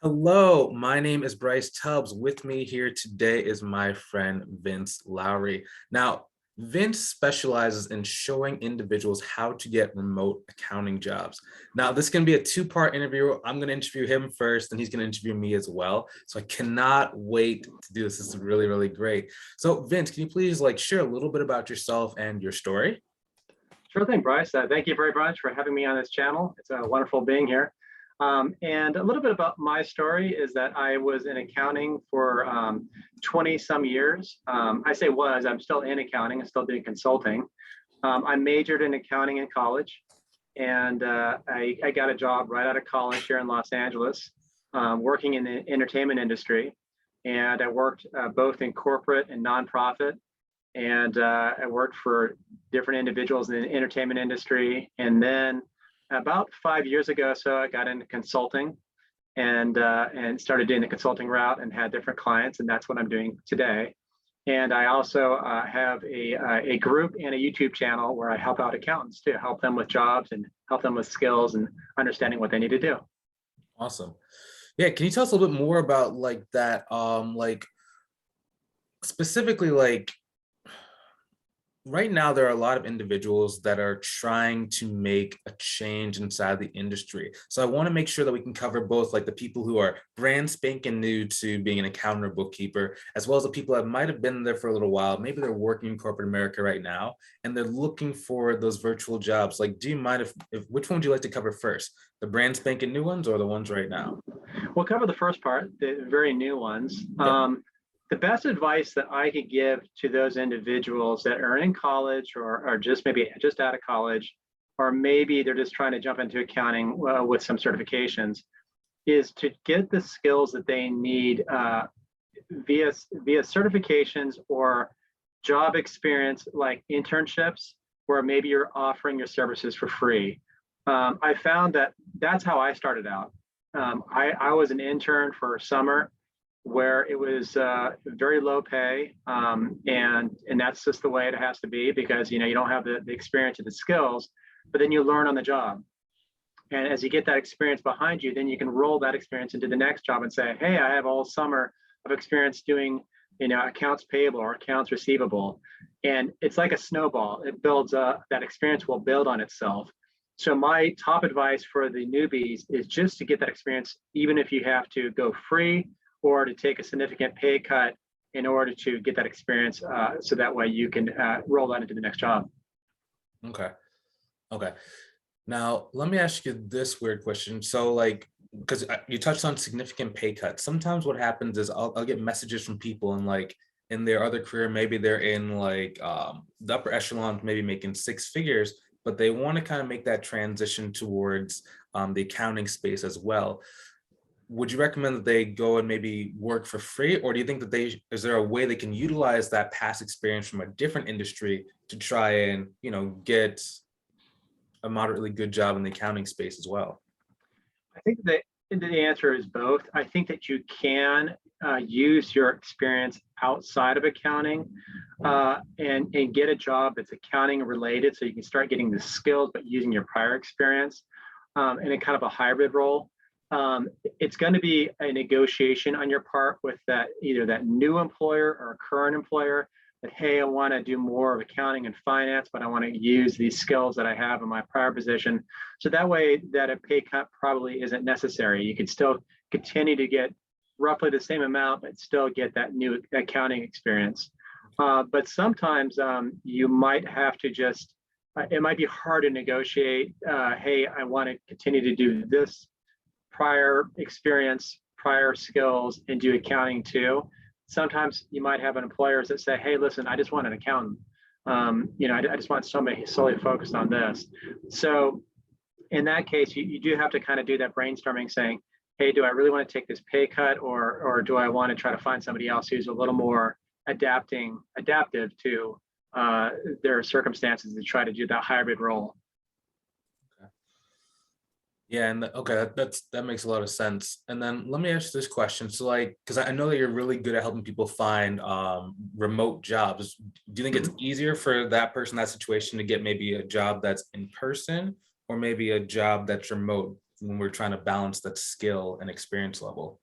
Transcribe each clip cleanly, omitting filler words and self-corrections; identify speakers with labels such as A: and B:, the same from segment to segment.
A: Hello, my name is Bryce Tubbs. With me here today is my friend Vince Lowry. Now, Vince specializes in showing individuals how to get remote accounting jobs. Now, this can be a two-part interview. I'm going to interview him first, and he's going to interview me as well. So I cannot wait to do this. This is really, really great. So, Vince, can you please share a little bit about yourself and your story?
B: Sure thing, Bryce. Thank you very much for having me on this channel. It's wonderful being here. And a little bit about my story is that I was in accounting for 20 some years. I say was, I'm still in accounting, I'm still doing consulting. I majored in accounting in college, and I got a job right out of college here in Los Angeles, working in the entertainment industry. And I worked both in corporate and nonprofit, and I worked for different individuals in the entertainment industry. And then about 5 years ago, so I got into consulting and started doing the consulting route and had different clients, and that's what I'm doing today. And I also have a group and a YouTube channel where I help out accountants to help them with jobs and help them with skills and understanding what they need to do.
A: Awesome. Yeah, can you tell us a little bit more about that? Specifically, right now there are a lot of individuals that are trying to make a change inside the industry. So I want to make sure that we can cover both the people who are brand spanking new to being an accountant or bookkeeper, as well as the people that might have been there for a little while. Maybe they're working in corporate America right now and they're looking for those virtual jobs. Do you mind if which one would you like to cover first? The brand spanking new ones or the ones right now?
B: We'll cover the first part, the very new ones.
A: Yeah.
B: The best advice that I could give to those individuals that are in college or are just maybe just out of college, or maybe they're just trying to jump into accounting with some certifications, is to get the skills that they need via certifications or job experience, like internships, where maybe you're offering your services for free. I found that that's how I started out. I was an intern for a summer where it was very low pay, and that's just the way it has to be, because you don't have the experience or the skills, but then you learn on the job. And as you get that experience behind you, then you can roll that experience into the next job and say, hey, I have all summer of experience doing accounts payable or accounts receivable. And it's like a snowball. It builds up, that experience will build on itself. So my top advice for the newbies is just to get that experience, even if you have to go free or to take a significant pay cut in order to get that experience, so that way you can roll that into the next job.
A: Okay. Okay. Now, let me ask you this weird question. So, because you touched on significant pay cuts. Sometimes what happens is I'll get messages from people and in their other career, maybe they're in the upper echelon, maybe making six figures, but they want to kind of make that transition towards the accounting space as well. Would you recommend that they go and maybe work for free, or do you think that is there a way they can utilize that past experience from a different industry to try and get a moderately good job in the accounting space as well?
B: I think that the answer is both. I think that you can use your experience outside of accounting and get a job that's accounting related, so you can start getting the skills but using your prior experience in a kind of a hybrid role. It's going to be a negotiation on your part with either that new employer or current employer, that, hey, I want to do more of accounting and finance, but I want to use these skills that I have in my prior position. So that way that a pay cut probably isn't necessary. You could still continue to get roughly the same amount, but still get that new accounting experience. But sometimes you might have to just, it might be hard to negotiate, hey, I want to continue to do this prior experience, prior skills, and do accounting too. Sometimes you might have an employers that say, hey, listen, I just want an accountant. I just want somebody solely focused on this. So in that case, you do have to kind of do that brainstorming, saying, hey, do I really want to take this pay cut, or do I want to try to find somebody else who's a little more adaptive to their circumstances, to try to do that hybrid role.
A: Yeah, and okay, that makes a lot of sense. And then let me ask this question. So, because I know that you're really good at helping people find remote jobs. Do you think it's easier for that person, that situation, to get maybe a job that's in person, or maybe a job that's remote? when we're trying to balance that skill and experience level?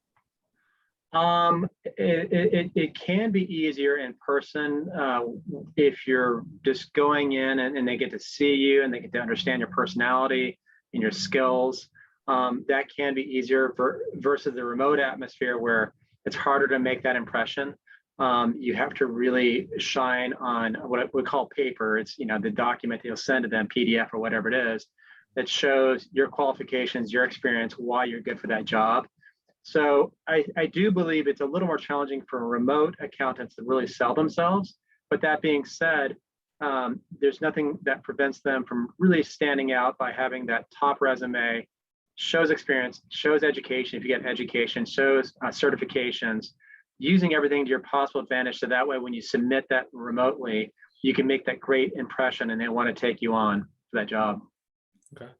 B: It can be easier in person if you're just going in and they get to see you and they get to understand your personality and your skills. That can be easier versus the remote atmosphere where it's harder to make that impression. You have to really shine on what we call paper. It's, you know, the document that you'll send to them, PDF or whatever it is, that shows your qualifications, your experience, why you're good for that job. So I do believe it's a little more challenging for remote accountants to really sell themselves. But that being said, there's nothing that prevents them from really standing out by having that top resume, shows experience, shows education, if you get education, shows certifications, using everything to your possible advantage. So that way, when you submit that remotely, you can make that great impression and they want to take you on for that job.
A: Okay.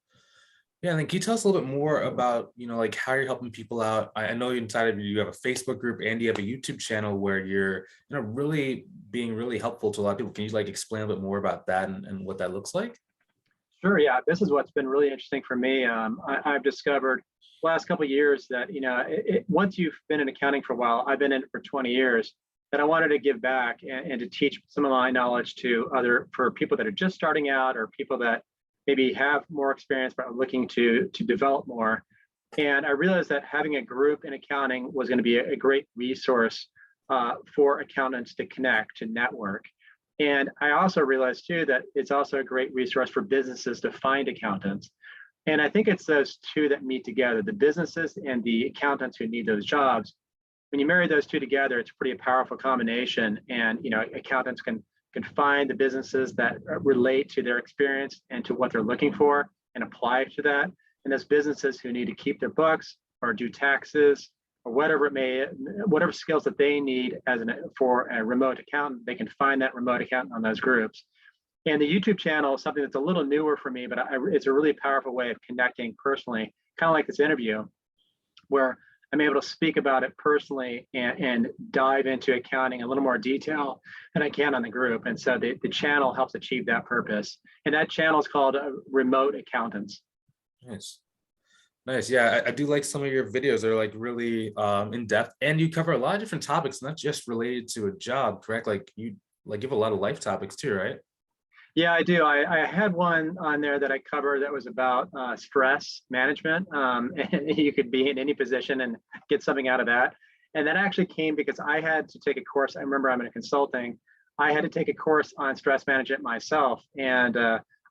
A: Yeah, and then can you tell us a little bit more about, you know, like how you're helping people out? I know inside of you have a Facebook group and you have a YouTube channel where you're, you know, really being really helpful to a lot of people. Can you like explain a bit more about that and what that looks like?
B: Sure. Yeah, this is what's been really interesting for me. I've discovered last couple of years that, you know, once you've been in accounting for a while, I've been in it for 20 years, that I wanted to give back and to teach some of my knowledge to for people that are just starting out or people that maybe have more experience but are looking to develop more. And I realized that having a group in accounting was going to be a great resource for accountants to connect, to network. And I also realized too that it's also a great resource for businesses to find accountants. And I think it's those two that meet together, the businesses and the accountants who need those jobs. When you marry those two together, it's a pretty powerful combination. And, you know, accountants can find the businesses that relate to their experience and to what they're looking for and apply to that. And those businesses who need to keep their books or do taxes or whatever skills that they need for a remote accountant, they can find that remote accountant on those groups. And the YouTube channel is something that's a little newer for me, but it's a really powerful way of connecting personally, kind of like this interview, where I'm able to speak about it personally and dive into accounting in a little more detail than I can on the group. And so the channel helps achieve that purpose. And that channel is called Remote Accountants.
A: Nice. Nice. Yeah, I do like some of your videos. They're like really in depth, and you cover a lot of different topics, not just related to a job, correct? Like you give a lot of life topics too, right?
B: Yeah, I do. I had one on there that I covered that was about stress management. And you could be in any position and get something out of that. And that actually came because I had to take a course. I remember I'm in consulting. I had to take a course on stress management myself. And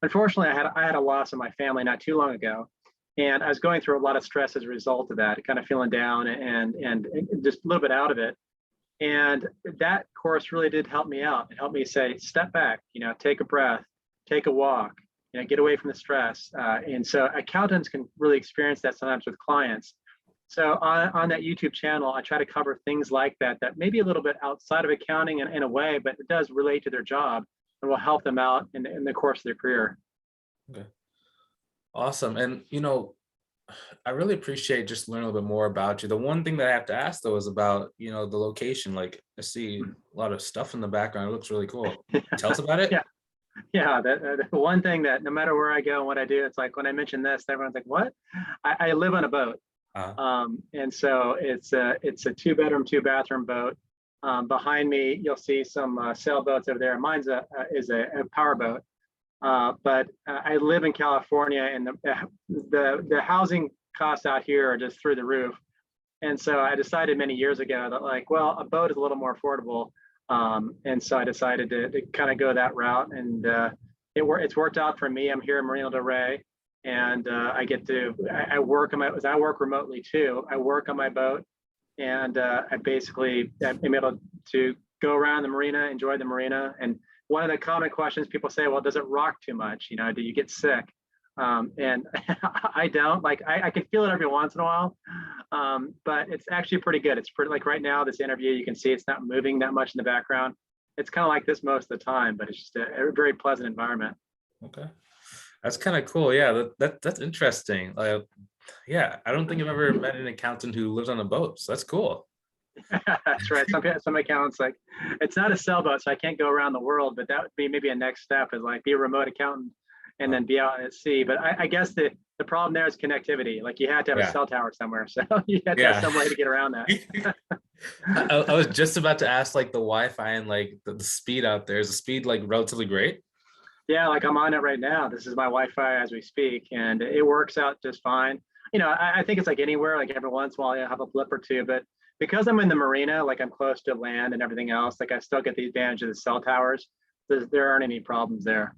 B: unfortunately, I had a loss in my family not too long ago. And I was going through a lot of stress as a result of that, kind of feeling down and just a little bit out of it. And that course really did help me out. It helped me say, step back, you know, take a breath, take a walk, you know, get away from the stress. And so accountants can really experience that sometimes with clients. So on that YouTube channel, I try to cover things like that may be a little bit outside of accounting in a way, but it does relate to their job and will help them out in the course of their career.
A: Okay. Awesome. And, you know, I really appreciate just learning a little bit more about you. The one thing that I have to ask though is about, you know, the location. Like I see a lot of stuff in the background. It looks really cool. Tell us about it.
B: Yeah. Yeah, the one thing that no matter where I go and what I do, it's like when I mention this, everyone's like, "What?" I live on a boat, and so it's a 2-bedroom, 2-bathroom boat. Behind me, you'll see some sailboats over there. Mine's is a power boat, but I live in California, and the housing costs out here are just through the roof. And so I decided many years ago that, like, well, a boat is a little more affordable. And so I decided to kind of go that route, and it's worked out for me. I'm here in Marina del Rey, and I work remotely too. I work on my boat, and I'm able to go around the marina, enjoy the marina. And one of the common questions people say, well, does it rock too much? You know, do you get sick? And I don't. Like I can feel it every once in a while, but it's actually pretty good. It's pretty, like right now, this interview, you can see it's not moving that much in the background. It's kind of like this most of the time, but it's just a very pleasant environment.
A: Okay, that's kind of cool. Yeah, that's interesting. Yeah, I don't think I've ever met an accountant who lives on a boat. So that's cool.
B: That's right. Some accountants, like, it's not a sailboat, so I can't go around the world, but that would be maybe a next step, is like be a remote accountant and then be out at sea. But I guess the problem there is connectivity. Like you had to have a
A: Yeah.
B: cell tower somewhere, so you had to have
A: Yeah.
B: some way to get around that.
A: I was just about to ask like the Wi-Fi and like the speed out there. Is the speed like relatively great?
B: Yeah, like I'm on it right now. This is my Wi-Fi as we speak, and it works out just fine. I think it's like anywhere, like every once in a while you have a blip or two, but because I'm in the marina, like I'm close to land and everything else, like I still get the advantage of the cell towers. There aren't any problems there.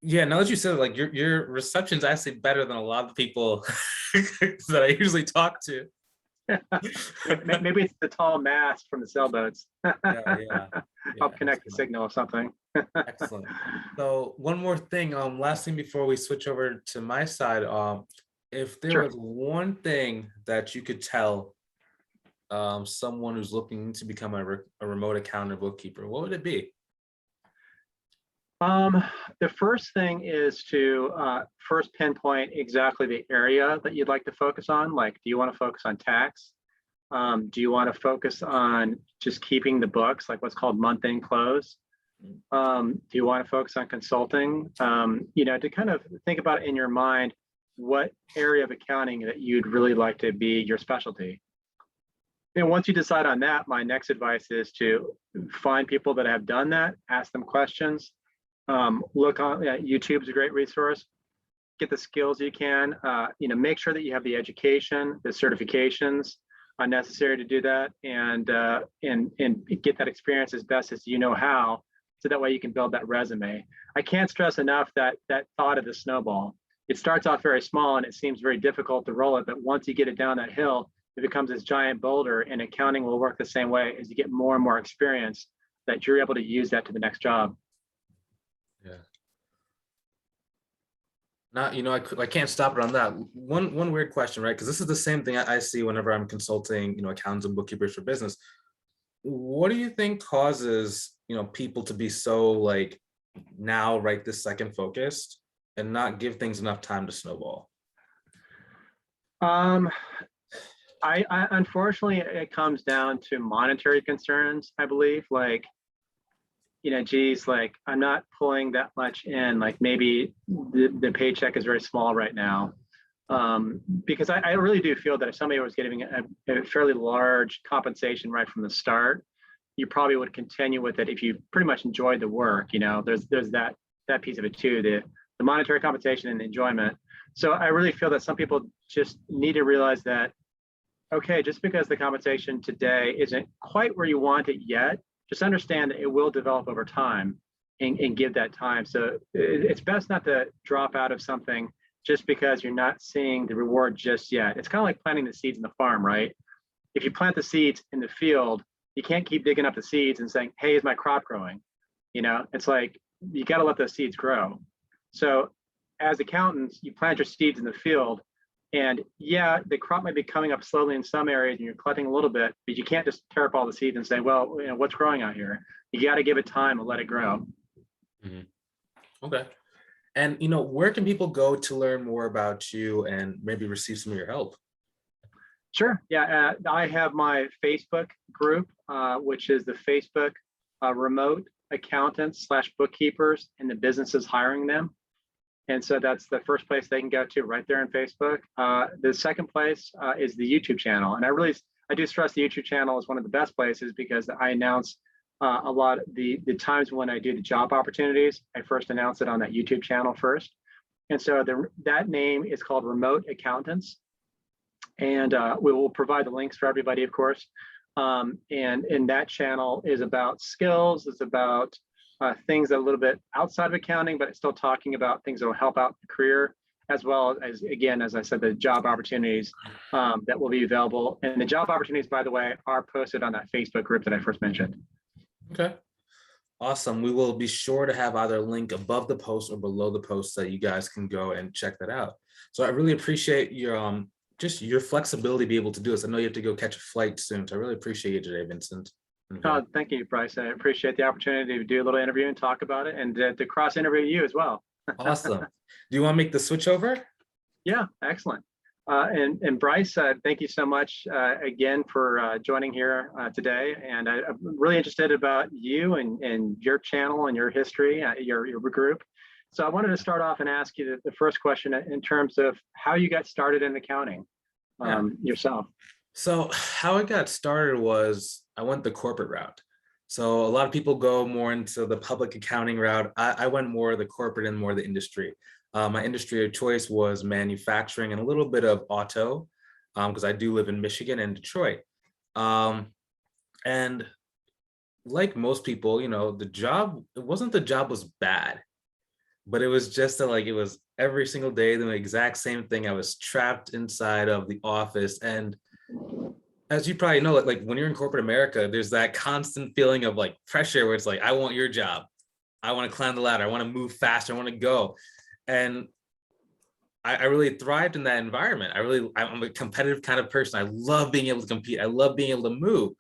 A: Yeah, now that you said it, like your reception's actually better than a lot of the people that I usually talk to.
B: Maybe it's the tall mast from the sailboats.
A: Yeah, yeah, yeah.
B: Help connect the signal or something.
A: Excellent. So one more thing, last thing before we switch over to my side, if there
B: Sure.
A: was one thing that you could tell someone who's looking to become a remote accountant or bookkeeper, what would it be?
B: The first thing is to first pinpoint exactly the area that you'd like to focus on. Like, do you want to focus on tax? Do you want to focus on just keeping the books, like what's called month-end close? Do you want to focus on consulting? To kind of think about in your mind what area of accounting that you'd really like to be your specialty. And once you decide on that, my next advice is to find people that have done that, ask them questions. Look on YouTube's a great resource. Get the skills you can. Make sure that you have the education, the certifications necessary to do that, and get that experience as best as you know how, so that way you can build that resume. I can't stress enough that thought of the snowball. It starts off very small and it seems very difficult to roll it, but once you get it down that hill, it becomes this giant boulder. And accounting will work the same way as you get more and more experience, that you're able to use that to the next job.
A: Yeah. Not, I can't stop it on that. One weird question, right? Because this is the same thing I see whenever I'm consulting, accountants and bookkeepers for business. What do you think causes, people to be so like now right this second focused and not give things enough time to snowball?
B: I unfortunately, it comes down to monetary concerns, I believe. Like, geez, like I'm not pulling that much in, like maybe the paycheck is very small right now. Because I really do feel that if somebody was getting a fairly large compensation right from the start, you probably would continue with it if you pretty much enjoyed the work. There's that piece of it too, the monetary compensation and the enjoyment. So I really feel that some people just need to realize that, okay, just because the compensation today isn't quite where you want it yet, just understand that it will develop over time, and give that time. So it's best not to drop out of something just because you're not seeing the reward just yet. It's kind of like planting the seeds in the farm, right? If you plant the seeds in the field, you can't keep digging up the seeds and saying, hey, is my crop growing? It's like, you got to let those seeds grow. So as accountants, you plant your seeds in the field, and yeah, the crop might be coming up slowly in some areas and you're collecting a little bit, but you can't just tear up all the seeds and say, well, what's growing out here? You got to give it time and let it grow.
A: Mm-hmm. Okay. And, where can people go to learn more about you and maybe receive some of your help?
B: Sure. Yeah. I have my Facebook group, which is the Facebook Remote Accountants / Bookkeepers and the businesses hiring them. And so that's the first place they can go to, right there on Facebook. The second place is the YouTube channel. And I do stress the YouTube channel is one of the best places, because I announce a lot of the times when I do the job opportunities. I first announce it on that YouTube channel first. And so that name is called Remote Accountants. And we will provide the links for everybody, of course. And that channel is about skills. It's about things that are a little bit outside of accounting, but still talking about things that will help out the career, as well as, again, as I said, the job opportunities that will be available. And the job opportunities, by the way, are posted on that Facebook group that I first mentioned.
A: Okay. Awesome. We will be sure to have either a link above the post or below the post so you guys can go and check that out. So I really appreciate your just your flexibility to be able to do this. I know you have to go catch a flight soon, so I really appreciate you today, Vincent.
B: Okay. Thank you, Bryce. I appreciate the opportunity to do a little interview and talk about it, and to cross interview you as well.
A: Awesome. Do you want to make the switch over?
B: Yeah, excellent. And Bryce, thank you so much again for joining here today. And I'm really interested about you and your channel and your history, your group. So I wanted to start off and ask you the first question in terms of how you got started in accounting
A: Yeah.
B: yourself.
A: So how I got started was I went the corporate route. So a lot of people go more into the public accounting route. I went more the corporate and more the industry. My industry of choice was manufacturing and a little bit of auto, because I do live in Michigan and Detroit. Um, and like most people, the job, it wasn't the job was bad, but it was just that like it was every single day the exact same thing. I was trapped inside of the office. And as you probably know, like when you're in corporate America, there's that constant feeling of like pressure where it's like, I want your job. I want to climb the ladder. I want to move faster. I want to go. And I really thrived in that environment. I'm a competitive kind of person. I love being able to compete. I love being able to move.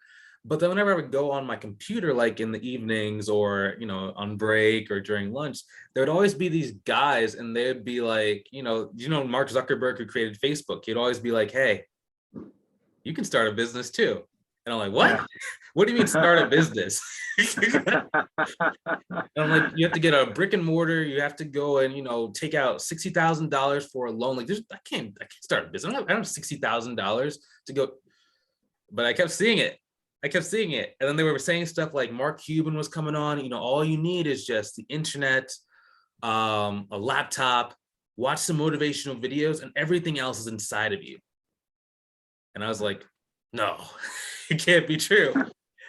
A: But then whenever I would go on my computer, like in the evenings or, on break or during lunch, there would always be these guys and they'd be like, Mark Zuckerberg who created Facebook, he'd always be like, hey, you can start a business too. And I'm like, what?
B: Yeah.
A: What do you mean start a business? And I'm like, you have to get a brick and mortar. You have to go and, take out $60,000 for a loan. Like I can't start a business. I don't have $60,000 to go. But I kept seeing it. And then they were saying stuff like Mark Cuban was coming on, all you need is just the internet, a laptop, watch some motivational videos, and everything else is inside of you. And I was like, no, it can't be true.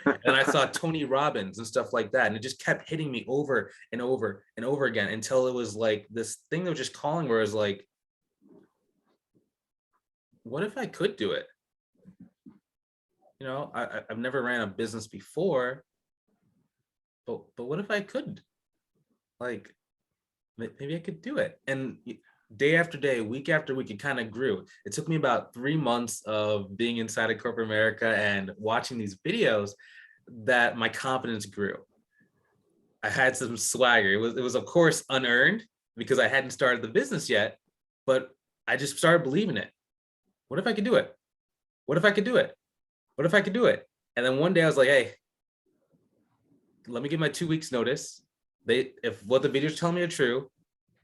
A: And I saw Tony Robbins and stuff like that. And it just kept hitting me over and over and over again until it was like this thing that was just calling where I was like, what if I could do it? I've never ran a business before, but what if I could? Like, maybe I could do it. And day after day, week after week, it kind of grew. It took me about 3 months of being inside of corporate America and watching these videos that my confidence grew. I had some swagger. It was of course unearned because I hadn't started the business yet, but I just started believing it. What if I could do it? What if I could do it? What if I could do it? And then one day I was like, hey, let me give my 2 weeks notice. If what the videos tell me are true,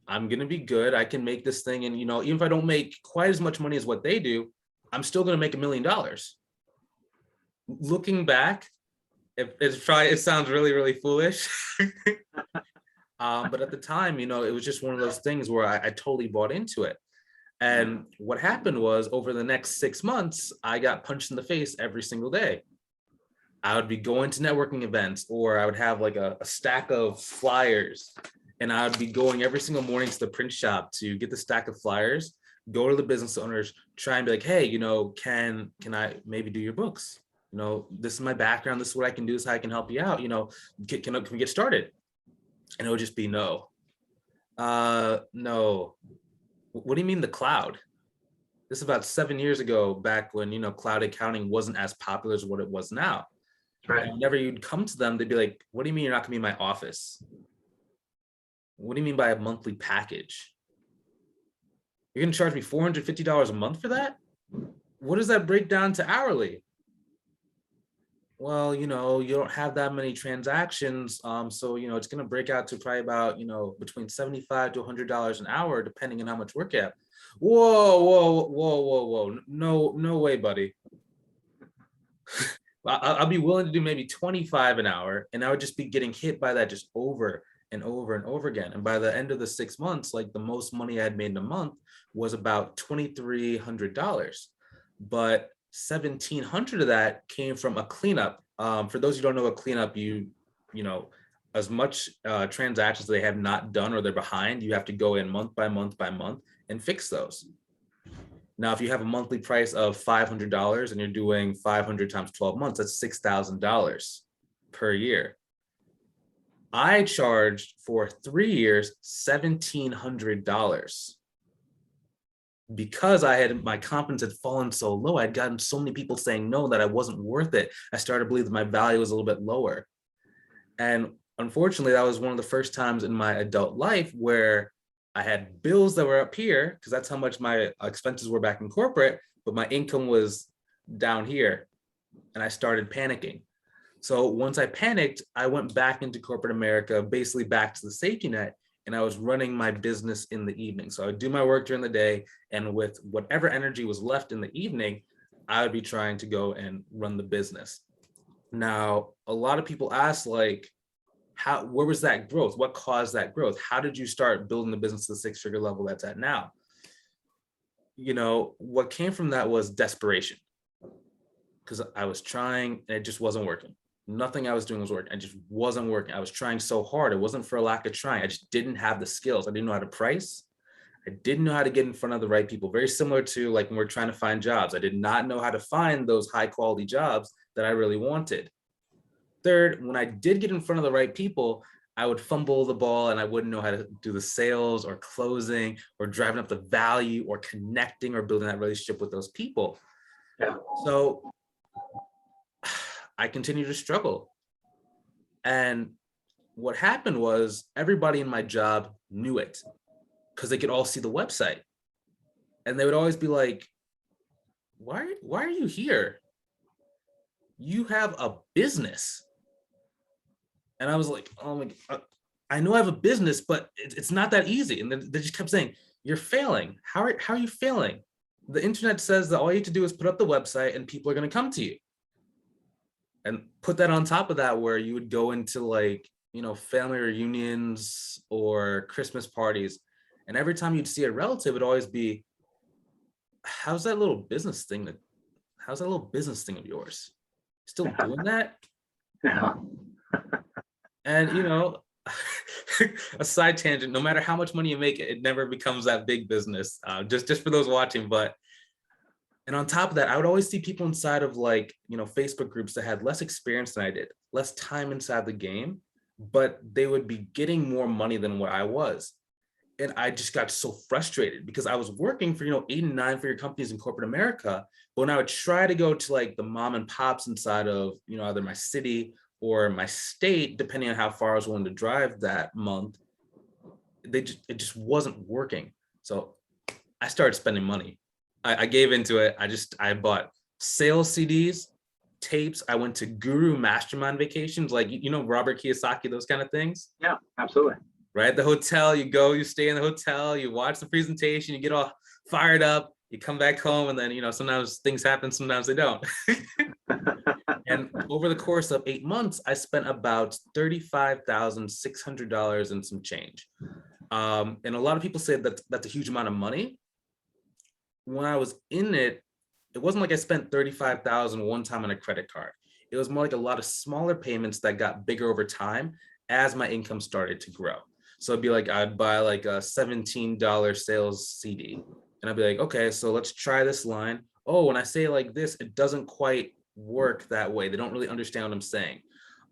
A: I'm going to be good. I can make this thing. And, even if I don't make quite as much money as what they do, I'm still going to make $1 million. Looking back, it sounds really, really foolish. But at the time, it was just one of those things where I totally bought into it. And what happened was over the next 6 months, I got punched in the face every single day. I would be going to networking events, or I would have like a stack of flyers, and I would be going every single morning to the print shop to get the stack of flyers, go to the business owners, try and be like, hey, can I maybe do your books? This is my background. This is what I can do. This is how I can help you out. Can we get started? And it would just be no. No. What do you mean the cloud? This is about 7 years ago, back when, cloud accounting wasn't as popular as what it was now.
B: Right.
A: And whenever you'd come to them, they'd be like, what do you mean you're not gonna be in my office? What do you mean by a monthly package? You're gonna charge me $450 a month for that? What does that break down to hourly? Well, you don't have that many transactions. So, it's going to break out to probably about, between $75 to $100 an hour, depending on how much work you have. Whoa. No way, buddy. I'll be willing to do maybe 25 an hour, and I would just be getting hit by that just over and over and over again. And by the end of the 6 months, like the most money I had made in a month was about $2,300. But 1,700 of that came from a cleanup. For those who don't know, a cleanup, as much transactions they have not done or they're behind, you have to go in month by month and fix those. Now, if you have a monthly price of $500 and you're doing 500 times 12 months, that's $6,000 per year. I charged for 3 years $1,700. Because my confidence had fallen so low, I'd gotten so many people saying no that I wasn't worth it. I started to believe that my value was a little bit lower. And unfortunately, that was one of the first times in my adult life where I had bills that were up here, because that's how much my expenses were back in corporate, but my income was down here. And I started panicking. So once I panicked, I went back into corporate America, basically back to the safety net, and I was running my business in the evening. So I would do my work during the day, and with whatever energy was left in the evening, I would be trying to go and run the business. Now, a lot of people ask, like, where was that growth? What caused that growth? How did you start building the business to the six-figure level that's at now? What came from that was desperation, because I was trying and it just wasn't working. Nothing I was doing was working. It just wasn't working. I was trying so hard. It wasn't for a lack of trying. I just didn't have the skills. I didn't know how to price. I didn't know how to get in front of the right people. Very similar to like when we're trying to find jobs. I did not know how to find those high quality jobs that I really wanted. Third, when I did get in front of the right people, I would fumble the ball and I wouldn't know how to do the sales or closing or driving up the value or connecting or building that relationship with those people.
B: Yeah.
A: So I continued to struggle. And what happened was everybody in my job knew it because they could all see the website. And they would always be like, why are you here? You have a business. And I was like, oh my God, I know I have a business, but it's not that easy. And then they just kept saying, you're failing. How are you failing? The internet says that all you have to do is put up the website and people are going to come to you. And put that on top of that, where you would go into like, family reunions or Christmas parties. And every time you'd see a relative, it'd always be, how's that little business thing of yours? Still doing that?
B: Yeah.
A: And a side tangent, no matter how much money you make, it never becomes that big business. Just for those watching. And on top of that, I would always see people inside of like, Facebook groups that had less experience than I did, less time inside the game, but they would be getting more money than what I was. And I just got so frustrated because I was working for, 8 and 9 figure companies in corporate America. But when I would try to go to like the mom and pops inside of, either my city or my state, depending on how far I was willing to drive that month, it just wasn't working. So I started spending money. I gave into it. I bought sales CDs, tapes. I went to Guru Mastermind vacations, like, Robert Kiyosaki, those kind of things.
B: Yeah, absolutely.
A: Right at the hotel, you go, you stay in the hotel, you watch the presentation, you get all fired up, you come back home, and then, sometimes things happen, sometimes they don't. And over the course of 8 months, I spent about $35,600 and some change. And a lot of people say that that's a huge amount of money. When I was in it, it wasn't like I spent $35,000 one time on a credit card. It was more like a lot of smaller payments that got bigger over time as my income started to grow. So it'd be like, I'd buy like a $17 sales CD. And I'd be like, okay, so let's try this line. Oh, when I say it like this, it doesn't quite work that way. They don't really understand what I'm saying.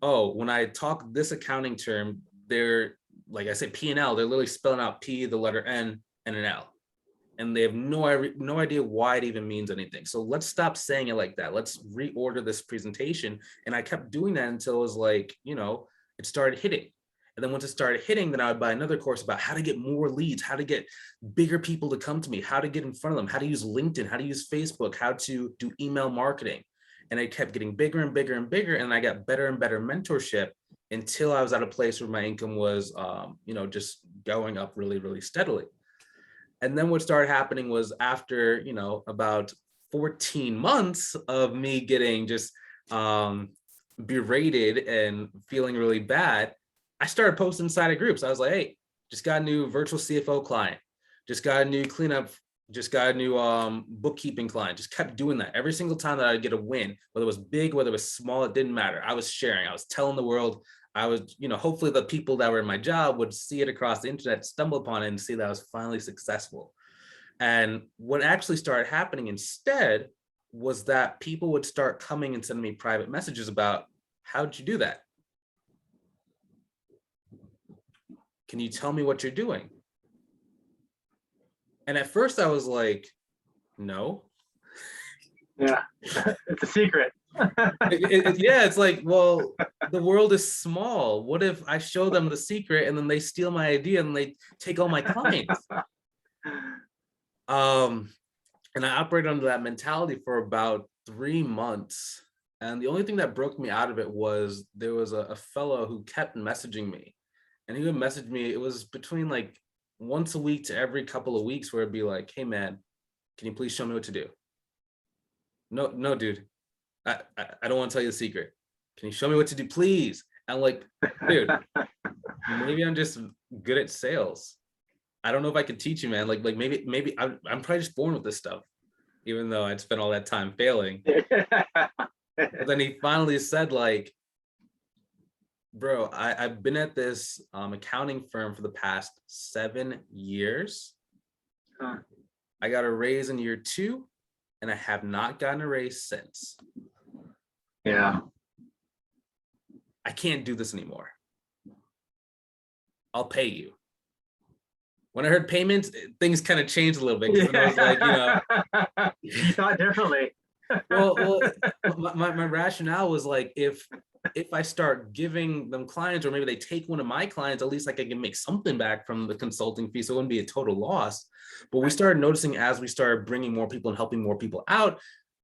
A: Oh, when I talk this accounting term, they're, like I said, P&L, they're literally spelling out P, the letter N, and an L. And they have no idea why it even means anything. So let's stop saying it like that. Let's reorder this presentation. And I kept doing that until it was like, it started hitting. And then once it started hitting, then I would buy another course about how to get more leads, how to get bigger people to come to me, how to get in front of them, how to use LinkedIn, how to use Facebook, how to do email marketing. And it kept getting bigger and bigger and bigger. And I got better and better mentorship until I was at a place where my income was, just going up really, really steadily. And then what started happening was after, about 14 months of me getting just berated and feeling really bad, I started posting inside of groups. I was like, hey, just got a new virtual CFO client, just got a new cleanup, just got a new bookkeeping client. Just kept doing that. Every single time that I'd get a win, whether it was big, whether it was small, it didn't matter. I was sharing, I was telling the world. I was, hopefully the people that were in my job would see it across the internet, stumble upon it, and see that I was finally successful. And what actually started happening instead was that people would start coming and sending me private messages about, how'd you do that? Can you tell me what you're doing? And at first I was like, no.
B: Yeah, it's a secret.
A: Yeah, it's like, well, the world is small. What if I show them the secret and then they steal my idea and they take all my clients? And I operated under that mentality for about 3 months. And the only thing that broke me out of it was there was a fellow who kept messaging me and he would message me. It was between like once a week to every couple of weeks where it'd be like, hey man, can you please show me what to do? No, no, dude. I don't want to tell you the secret. Can you show me what to do, please? I'm like, dude, maybe I'm just good at sales. I don't know if I could teach you, man. Like maybe I'm probably just born with this stuff, even though I'd spent all that time failing. But then he finally said, like, bro, I've been at this accounting firm for the past 7 years.
B: Huh.
A: I got a raise in year 2, and I have not gotten a raise since.
B: Yeah.
A: I can't do this anymore. I'll pay you. When I heard payments, things kind of changed a little bit, because I was like,
B: you thought differently.
A: well, my rationale was like, if I start giving them clients, or maybe they take one of my clients, at least like I can make something back from the consulting fee, so it wouldn't be a total loss. But we started noticing, as we started bringing more people and helping more people out.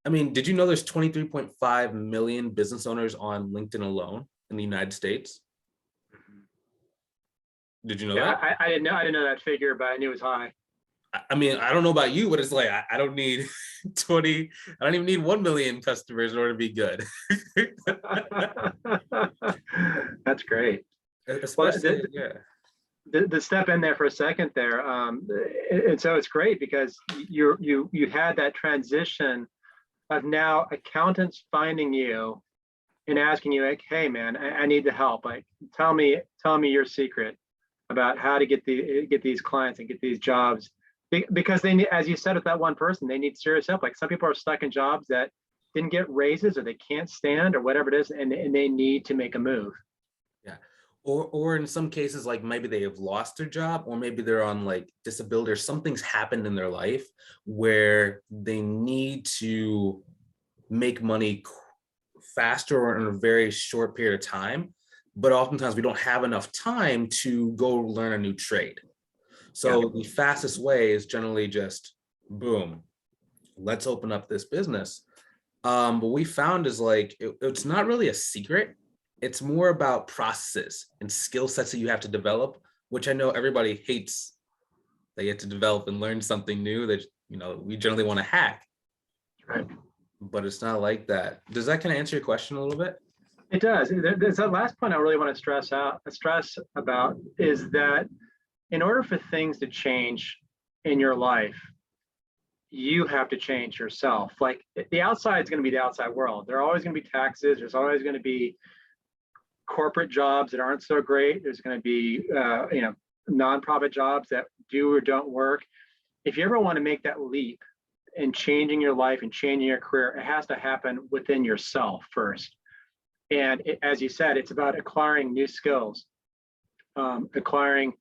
A: I mean, did you know there's 23.5 million business owners on LinkedIn alone in the United States? Did you know that?
B: I didn't know that figure, but I knew it was high.
A: I mean, I don't know about you, but it's like, I don't need 20, I don't even need 1 million customers in order to be good.
B: That's great.
A: Especially,
B: The step in there for a second there, and so it's great because you had that transition of now accountants finding you and asking you, like, hey man, I need the help. Like, tell me your secret about how to get these clients and get these jobs, because they need, as you said, with that one person, they need serious help. Like, some people are stuck in jobs that didn't get raises, or they can't stand, or whatever it is, and they need to make a move.
A: Yeah. Or in some cases, like maybe they have lost their job, or maybe they're on like disability, or something's happened in their life where they need to make money faster or in a very short period of time. But oftentimes we don't have enough time to go learn a new trade. So the fastest way is generally just, boom, let's open up this business. What we found is like, it's not really a secret. It's more about processes and skill sets that you have to develop, which I know everybody hates. They get to develop and learn something new that, we generally want to hack.
B: Right.
A: But it's not like that. Does that kind of answer your question a little bit?
B: It does. There's that last point I really want to stress about, is that in order for things to change in your life, you have to change yourself. Like, the outside is going to be the outside world. There are always going to be taxes. There's always going to be corporate jobs that aren't so great. There's going to be, nonprofit jobs that do or don't work. If you ever want to make that leap in changing your life and changing your career, it has to happen within yourself first. And as you said, it's about acquiring new skills, acquiring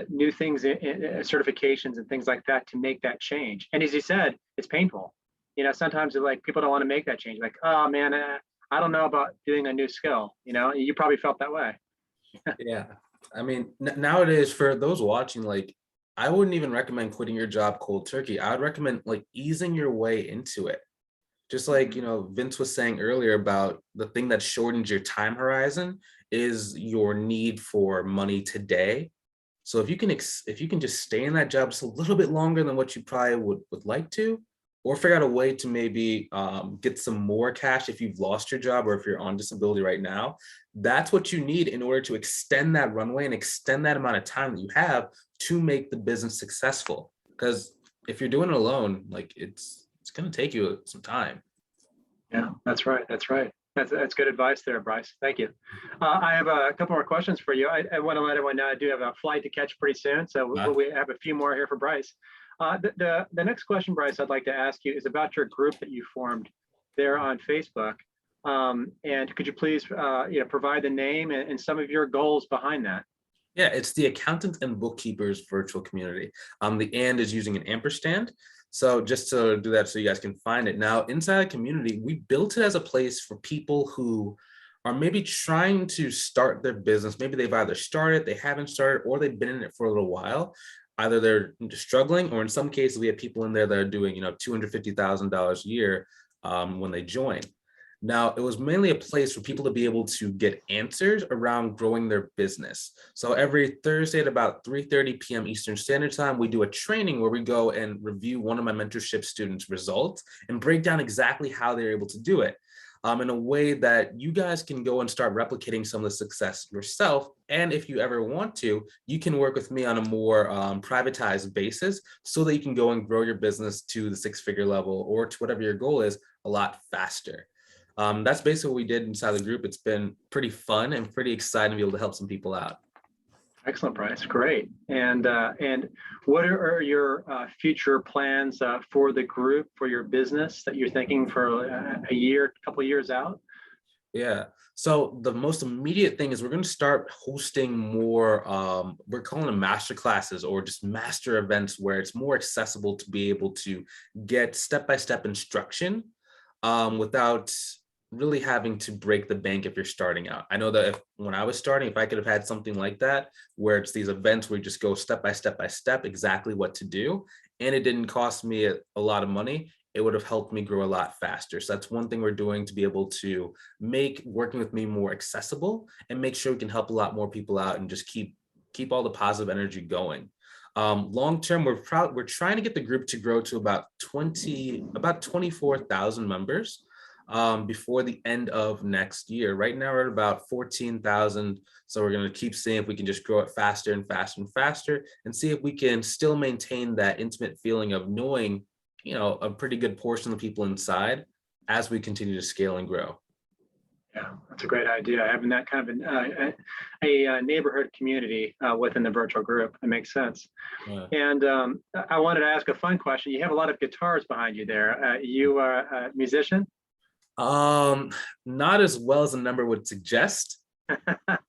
B: new things, certifications and things like that, to make that change. And as you said, it's painful. Sometimes like people don't want to make that change. Like, oh man, I don't know about doing a new skill. You probably felt that way.
A: Yeah. I mean, nowadays, for those watching, like, I wouldn't even recommend quitting your job cold turkey. I would recommend like easing your way into it. Just like, Vince was saying earlier about the thing that shortens your time horizon is your need for money today. So if you can just stay in that job just a little bit longer than what you probably would like to, or figure out a way to maybe get some more cash if you've lost your job, or if you're on disability right now, that's what you need in order to extend that runway and extend that amount of time that you have to make the business successful. Because if you're doing it alone, like, it's going to take you some time.
B: Yeah, that's right. That's good advice there, Bryce. Thank you. I have a couple more questions for you. I want to let everyone know I do have a flight to catch pretty soon, so we have a few more here for Bryce. The next question, Bryce, I'd like to ask you is about your group that you formed there on Facebook. And could you please provide the name and some of your goals behind that?
A: Yeah, it's the Accountants and Bookkeepers Virtual Community. The and is using an ampersand. So just to do that so you guys can find it. Now, inside the community, we built it as a place for people who are maybe trying to start their business. Maybe they've either started, they haven't started, or they've been in it for a little while. Either they're struggling, or in some cases, we have people in there that are doing, $250,000 a year when they join. Now, it was mainly a place for people to be able to get answers around growing their business. So every Thursday at about 3:30 p.m. Eastern Standard Time, we do a training where we go and review one of my mentorship students' results and break down exactly how they're able to do it. In a way that you guys can go and start replicating some of the success yourself. And if you ever want to, you can work with me on a more privatized basis so that you can go and grow your business to the six-figure level or to whatever your goal is a lot faster. That's basically what we did inside the group. It's been pretty fun and pretty exciting to be able to help some people out.
B: Excellent, Bryce. Great. And what are your future plans for the group, for your business that you're thinking for a year, a couple of years out?
A: Yeah. So the most immediate thing is we're going to start hosting more, we're calling them master classes or just master events where it's more accessible to be able to get step-by-step instruction without really having to break the bank if you're starting out. I know that when I was starting, if I could have had something like that, where it's these events where you just go step by step by step, exactly what to do, and it didn't cost me a lot of money, it would have helped me grow a lot faster. So that's one thing we're doing to be able to make working with me more accessible and make sure we can help a lot more people out and just keep all the positive energy going. Long term, we're trying to get the group to grow to about 24,000 members before the end of next year. Right now we're at about 14,000. So we're going to keep seeing if we can just grow it faster and faster and faster and see if we can still maintain that intimate feeling of knowing, a pretty good portion of the people inside as we continue to scale and grow.
B: Yeah, that's a great idea. Having that kind of a neighborhood community within the virtual group. That makes sense.
A: Yeah.
B: And I wanted to ask a fun question. You have a lot of guitars behind you there. You are a musician?
A: Not as well as the number would suggest.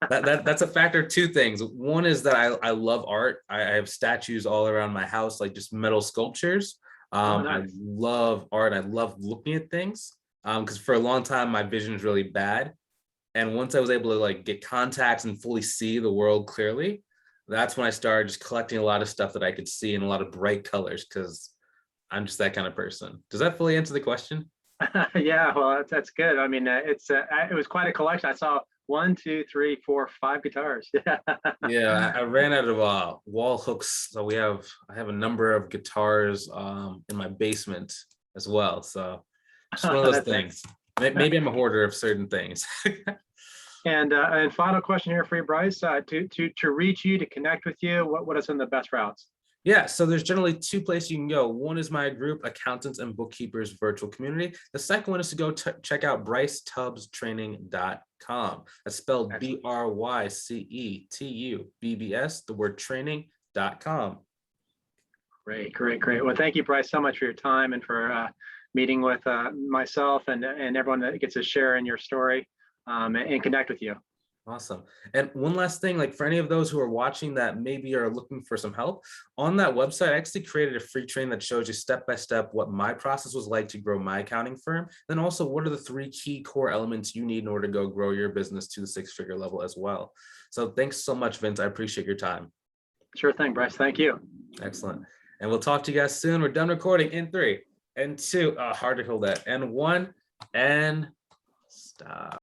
A: That's a factor of two things. One is that I love art. I have statues all around my house, like just metal sculptures.
B: Nice.
A: I love art. I love looking at things. Because for a long time my vision is really bad. And once I was able to like get contacts and fully see the world clearly, that's when I started just collecting a lot of stuff that I could see in a lot of bright colors because I'm just that kind of person. Does that fully answer the question?
B: Yeah, well, that's good. I mean, it was quite a collection. I saw 1, 2, 3, 4, 5 guitars.
A: Yeah, I ran out of wall hooks, so I have a number of guitars in my basement as well. So just one of those things. Maybe I'm a hoarder of certain things.
B: And final question here for you, Bryce. To reach you, to connect with you, what are some of the best routes?
A: Yeah, so there's generally two places you can go. One is my group, Accountants and Bookkeepers Virtual Community. The second one is to go check out BryceTubbsTraining.com. That's spelled BryceTubbs, the word training.com.
B: Great. Well, thank you, Bryce, so much for your time and for meeting with myself and everyone that gets to share in your story and connect with you.
A: Awesome. And one last thing, like for any of those who are watching that maybe are looking for some help, on that website, I actually created a free training that shows you step by step what my process was like to grow my accounting firm. Then also, what are the 3 key core elements you need in order to go grow your business to the 6-figure level as well. So thanks so much, Vince. I appreciate your time.
B: Sure thing, Bryce. Thank you.
A: Excellent. And we'll talk to you guys soon. We're done recording in 3 and 2. Hard to hold that. And 1 and stop.